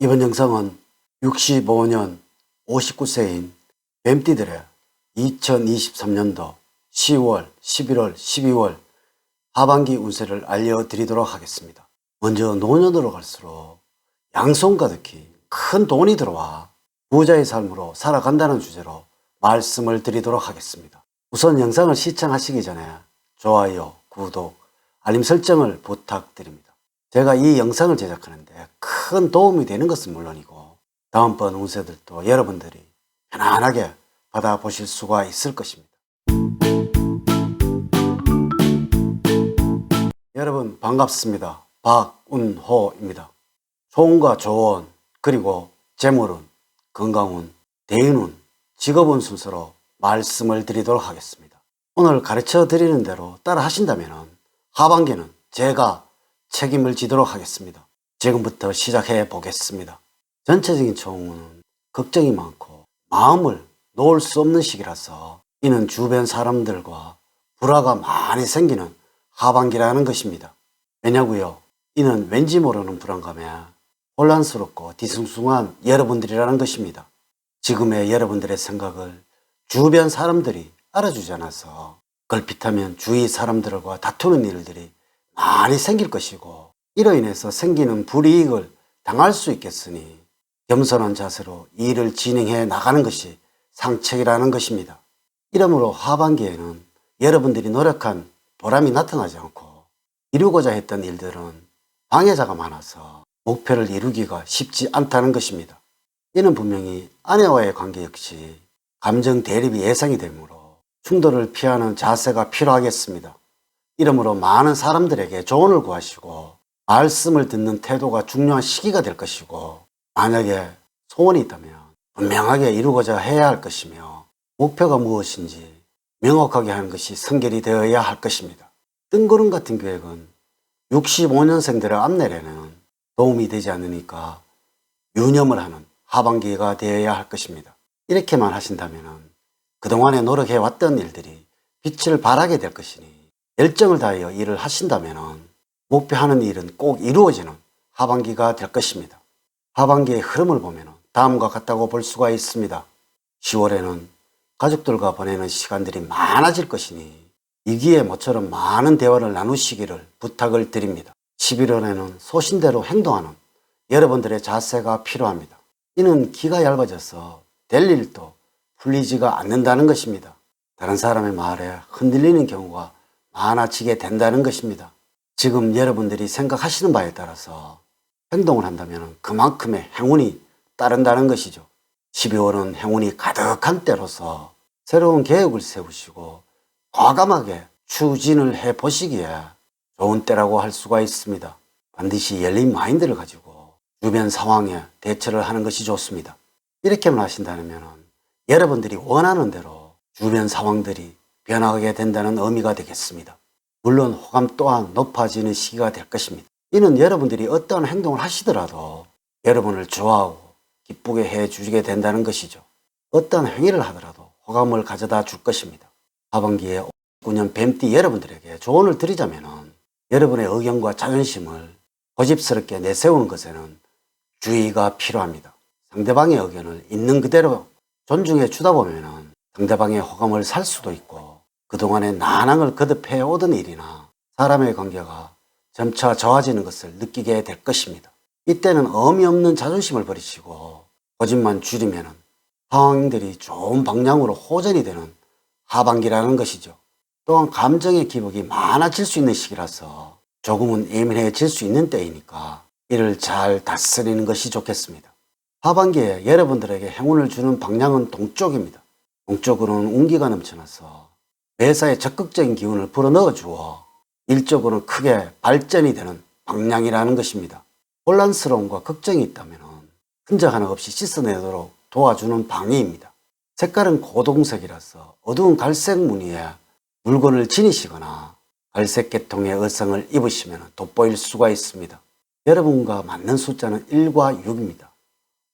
이번 영상은 65년 59세인 뱀띠들의 2023년도 10월, 11월, 12월 하반기 운세를 알려드리도록 하겠습니다. 먼저 노년으로 갈수록 양손 가득히 큰 돈이 들어와 부자의 삶으로 살아간다는 주제로 말씀을 드리도록 하겠습니다. 우선 영상을 시청하시기 전에 좋아요, 구독, 알림 설정을 부탁드립니다. 제가 이 영상을 제작하는데 큰 도움이 되는 것은 물론이고 다음번 운세들도 여러분들이 편안하게 받아보실 수가 있을 것입니다. 여러분 반갑습니다. 박운호입니다. 소운과 조운, 그리고 재물운, 건강운, 대인운, 직업운 순서로 말씀을 드리도록 하겠습니다. 오늘 가르쳐 드리는 대로 따라 하신다면 하반기는 제가 책임을 지도록 하겠습니다. 지금부터 시작해 보겠습니다. 전체적인 총은 걱정이 많고 마음을 놓을 수 없는 시기라서 이는 주변 사람들과 불화가 많이 생기는 하반기라는 것입니다. 왜냐고요? 이는 왠지 모르는 불안감에 혼란스럽고 뒤숭숭한 여러분들이라는 것입니다. 지금의 여러분들의 생각을 주변 사람들이 알아주지 않아서 걸핏하면 주위 사람들과 다투는 일들이 많이 생길 것이고 이로 인해서 생기는 불이익을 당할 수 있겠으니 겸손한 자세로 일을 진행해 나가는 것이 상책이라는 것입니다. 이러므로 하반기에는 여러분들이 노력한 보람이 나타나지 않고 이루고자 했던 일들은 방해자가 많아서 목표를 이루기가 쉽지 않다는 것입니다. 이는 분명히 아내와의 관계 역시 감정 대립이 예상이 되므로 충돌을 피하는 자세가 필요하겠습니다. 이러므로 많은 사람들에게 조언을 구하시고 말씀을 듣는 태도가 중요한 시기가 될 것이고 만약에 소원이 있다면 분명하게 이루고자 해야 할 것이며 목표가 무엇인지 명확하게 하는 것이 선결이 되어야 할 것입니다. 뜬구름 같은 계획은 65년생들의 앞내에는 도움이 되지 않으니까 유념을 하는 하반기가 되어야 할 것입니다. 이렇게만 하신다면 그동안에 노력해왔던 일들이 빛을 발하게 될 것이니 열정을 다하여 일을 하신다면 목표하는 일은 꼭 이루어지는 하반기가 될 것입니다. 하반기의 흐름을 보면 다음과 같다고 볼 수가 있습니다. 10월에는 가족들과 보내는 시간들이 많아질 것이니 이기에 모처럼 많은 대화를 나누시기를 부탁을 드립니다. 11월에는 소신대로 행동하는 여러분들의 자세가 필요합니다. 이는 기가 얇아져서 될 일도 풀리지가 않는다는 것입니다. 다른 사람의 말에 흔들리는 경우가 많아지게 된다는 것입니다. 지금 여러분들이 생각하시는 바에 따라서 행동을 한다면 그만큼의 행운이 따른다는 것이죠. 12월은 행운이 가득한 때로서 새로운 계획을 세우시고 과감하게 추진을 해보시기에 좋은 때라고 할 수가 있습니다. 반드시 열린 마인드를 가지고 주변 상황에 대처를 하는 것이 좋습니다. 이렇게만 하신다면 여러분들이 원하는 대로 주변 상황들이 변하게 된다는 의미가 되겠습니다. 물론 호감 또한 높아지는 시기가 될 것입니다. 이는 여러분들이 어떠한 행동을 하시더라도 여러분을 좋아하고 기쁘게 해주게 된다는 것이죠. 어떠한 행위를 하더라도 호감을 가져다 줄 것입니다. 하반기에 59년 뱀띠 여러분들에게 조언을 드리자면 여러분의 의견과 자존심을 고집스럽게 내세우는 것에는 주의가 필요합니다. 상대방의 의견을 있는 그대로 존중해 주다 보면 상대방의 호감을 살 수도 있고 그동안의 난항을 거듭해 오던 일이나 사람의 관계가 점차 좋아지는 것을 느끼게 될 것입니다. 이때는 의미 없는 자존심을 버리시고 고집만 줄이면 상황들이 좋은 방향으로 호전이 되는 하반기라는 것이죠. 또한 감정의 기복이 많아질 수 있는 시기라서 조금은 예민해질 수 있는 때이니까 이를 잘 다스리는 것이 좋겠습니다. 하반기에 여러분들에게 행운을 주는 방향은 동쪽입니다. 동쪽으로는 운기가 넘쳐나서 회사에 적극적인 기운을 불어넣어 주어 일적으로는 크게 발전이 되는 방향이라는 것입니다. 혼란스러움과 걱정이 있다면 흔적 하나 없이 씻어내도록 도와주는 방해입니다. 색깔은 고동색이라서 어두운 갈색 무늬에 물건을 지니시거나 갈색 계통의 의상을 입으시면 돋보일 수가 있습니다. 여러분과 맞는 숫자는 1과 6입니다.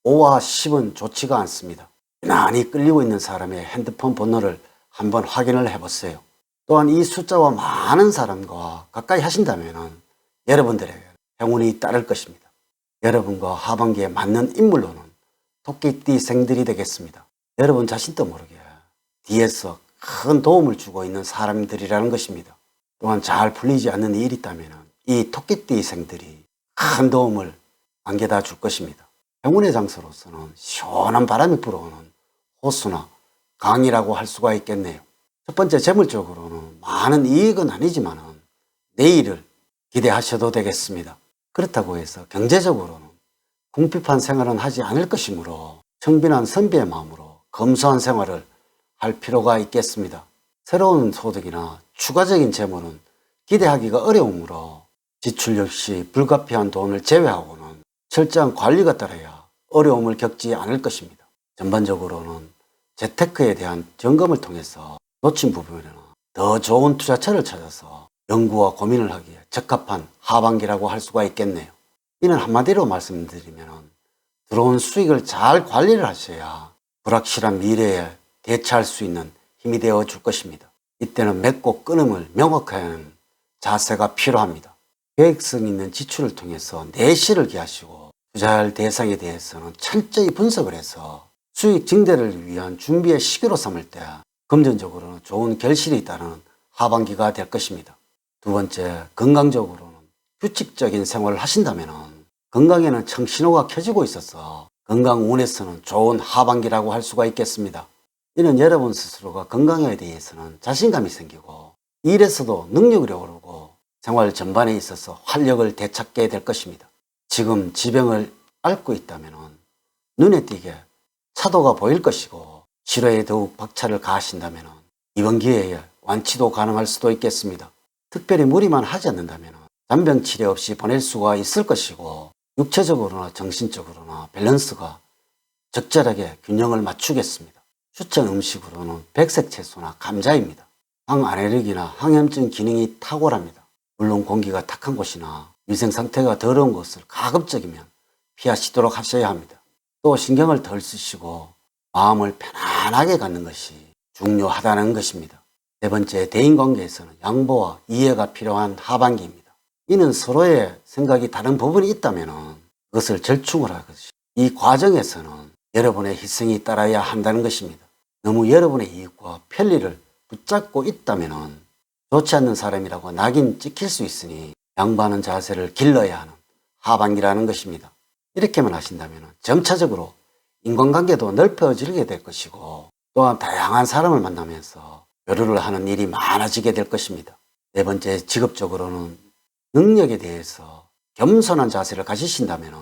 5와 10은 좋지가 않습니다. 유난히 끌리고 있는 사람의 핸드폰 번호를 한번 확인을 해보세요. 또한 이 숫자와 많은 사람과 가까이 하신다면 여러분들에게 행운이 따를 것입니다. 여러분과 하반기에 맞는 인물로는 토끼띠생들이 되겠습니다. 여러분 자신도 모르게 뒤에서 큰 도움을 주고 있는 사람들이라는 것입니다. 또한 잘 풀리지 않는 일이 있다면 이 토끼띠생들이 큰 도움을 안겨다 줄 것입니다. 행운의 장소로서는 시원한 바람이 불어오는 호수나 강이라고 할 수가 있겠네요. 첫 번째, 재물적으로는 많은 이익은 아니지만 내일을 기대하셔도 되겠습니다. 그렇다고 해서 경제적으로는 궁핍한 생활은 하지 않을 것이므로 청빈한 선비의 마음으로 검소한 생활을 할 필요가 있겠습니다. 새로운 소득이나 추가적인 재물은 기대하기가 어려우므로 지출 역시 불가피한 돈을 제외하고는 철저한 관리가 따라야 어려움을 겪지 않을 것입니다. 전반적으로는 재테크에 대한 점검을 통해서 놓친 부분에는 더 좋은 투자처를 찾아서 연구와 고민을 하기에 적합한 하반기라고 할 수가 있겠네요. 이는 한마디로 말씀드리면 들어온 수익을 잘 관리를 하셔야 불확실한 미래에 대처할 수 있는 힘이 되어 줄 것입니다. 이때는 맺고 끊음을 명확하게 하는 자세가 필요합니다. 계획성 있는 지출을 통해서 내실을 기하시고 투자할 대상에 대해서는 철저히 분석을 해서 수익 증대를 위한 준비의 시기로 삼을 때 금전적으로는 좋은 결실이 따르는 하반기가 될 것입니다. 두 번째, 건강적으로는 규칙적인 생활을 하신다면 건강에는 청신호가 켜지고 있어서 건강운에서는 좋은 하반기라고 할 수가 있겠습니다. 이는 여러분 스스로가 건강에 대해서는 자신감이 생기고 일에서도 능력이 오르고 생활 전반에 있어서 활력을 되찾게 될 것입니다. 지금 지병을 앓고 있다면 눈에 띄게 차도가 보일 것이고 치료에 더욱 박차를 가하신다면 이번 기회에 완치도 가능할 수도 있겠습니다. 특별히 무리만 하지 않는다면 잔병 치레 없이 보낼 수가 있을 것이고 육체적으로나 정신적으로나 밸런스가 적절하게 균형을 맞추겠습니다. 추천 음식으로는 백색 채소나 감자입니다. 항알레르기나 항염증 기능이 탁월합니다. 물론 공기가 탁한 곳이나 위생 상태가 더러운 것을 가급적이면 피하시도록 하셔야 합니다. 또 신경을 덜 쓰시고 마음을 편안하게 갖는 것이 중요하다는 것입니다. 세 번째, 대인관계에서는 양보와 이해가 필요한 하반기입니다. 이는 서로의 생각이 다른 부분이 있다면 그것을 절충을 하듯이 이 과정에서는 여러분의 희생이 따라야 한다는 것입니다. 너무 여러분의 이익과 편리를 붙잡고 있다면 좋지 않는 사람이라고 낙인 찍힐 수 있으니 양보하는 자세를 길러야 하는 하반기라는 것입니다. 이렇게만 하신다면 점차적으로 인간관계도 넓어지게 될 것이고 또한 다양한 사람을 만나면서 교류를 하는 일이 많아지게 될 것입니다. 네 번째, 직업적으로는 능력에 대해서 겸손한 자세를 가지신다면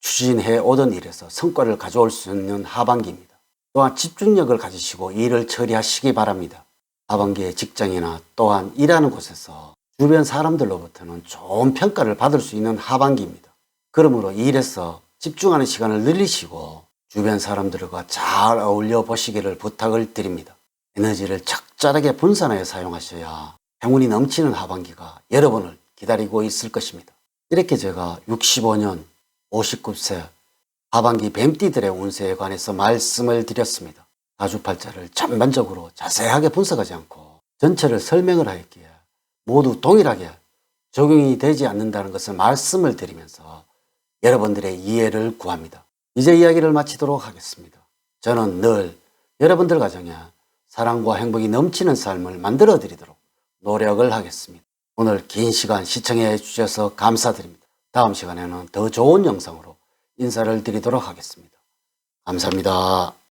추진해 오던 일에서 성과를 가져올 수 있는 하반기입니다. 또한 집중력을 가지시고 일을 처리하시기 바랍니다. 하반기에 직장이나 또한 일하는 곳에서 주변 사람들로부터는 좋은 평가를 받을 수 있는 하반기입니다. 그러므로 일에서 집중하는 시간을 늘리시고 주변 사람들과 잘 어울려 보시기를 부탁을 드립니다. 에너지를 적절하게 분산하여 사용하셔야 행운이 넘치는 하반기가 여러분을 기다리고 있을 것입니다. 이렇게 제가 65년 59세 하반기 뱀띠들의 운세에 관해서 말씀을 드렸습니다. 사주팔자를 전반적으로 자세하게 분석하지 않고 전체를 설명을 하였기에 모두 동일하게 적용이 되지 않는다는 것을 말씀을 드리면서 여러분들의 이해를 구합니다. 이제 이야기를 마치도록 하겠습니다. 저는 늘 여러분들 가정에 사랑과 행복이 넘치는 삶을 만들어 드리도록 노력을 하겠습니다. 오늘 긴 시간 시청해 주셔서 감사드립니다. 다음 시간에는 더 좋은 영상으로 인사를 드리도록 하겠습니다. 감사합니다.